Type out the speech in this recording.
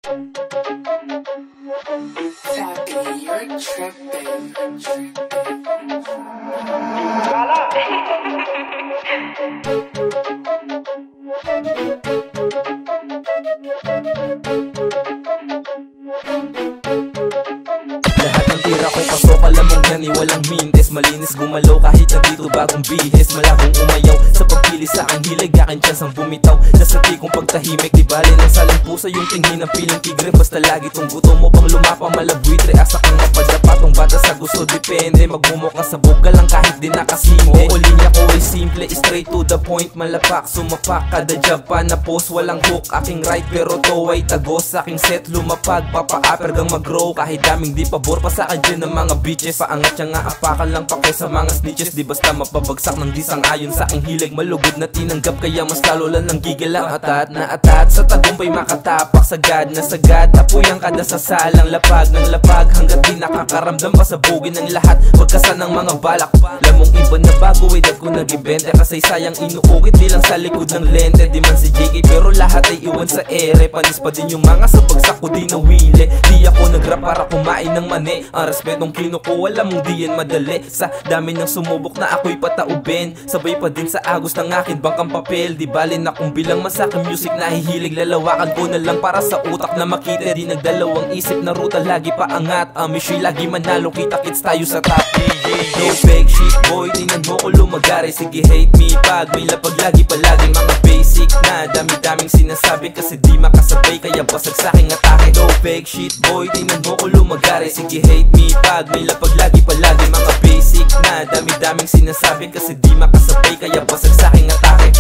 Tappy, you're tripping. Lahat ng tira ko pasok, alam mong gani walang mintes. Malinis gumalaw kahit nandito bagong bihis. Malabong umayaw sa pagpili sa aking hilig. Aking chansang bumitaw nasa tikong pagtahimik. Di bali ng salang pusa yung tingin ng piling tigre. Basta lagi tong gutom mo pang lumapa malabuitre. Asa kang mapadapa tong bata sa gusto depende. Magmumo ka sa buga lang kahit di nakasinde. O linya ko ay simple, straight to the point. Malapak, sumapak, kada job pa na post. Walang hook, aking right pero to ay tagos. Aking set lumapag, papa-upper gang mag-grow. Kahit daming di pabor pa sa akin dyan ng mga bitches. Paangat siya nga apakan lang pake sa mga snitches. Di basta mapabagsak ng disang ayon sa aking hilig. Malugod na tinanggap kaya mas lalo lang ng gigil ang atat na atat. Sa tagumpay makatapak, sagad na sagad. Tapuyan kada sasalang lapag ng lapag. Hanggat di nakakaramdam pa sa bugin ng lahat. Pagkasan ng mga balak. Lamong iba na bago ay dat ko nag-ibente. Kasi sayang inuukit di lang sa likod ng lente. Di man si JK pero lahat ay iwan sa ere. Panis pa din yung mga sa bagsak ko di nawili. Di ako nagrap para kumain ng mani. Ang respetong kinukuha alam mong di yan madali. Sa dami ng sumubok na ako'y pataubin. Sabay pa din sa agos ng akin bangkang papel. Di bali na kung bilang masaking music nahihilig. Lalawakan ko na lang para sa utak na makita. Di nagdalawang isip na ruta lagi paangat. Misyo'y lagi manalo, kita-kits tayo sa top. No fake shit boy, tingnan mo ko lumagari. Sige hate me pag may lapag lagi palagi. Mga basic na dami-daming sinasabi. Kasi di makasabay kaya basag sa'king atake. No fake shit boy, tingnan mo ko lumagari. Sige hate me pag may lapag lagi palagi. Mga basic na dami-daming sinasabi. Kasi di makasabay kaya basag sa'king atake.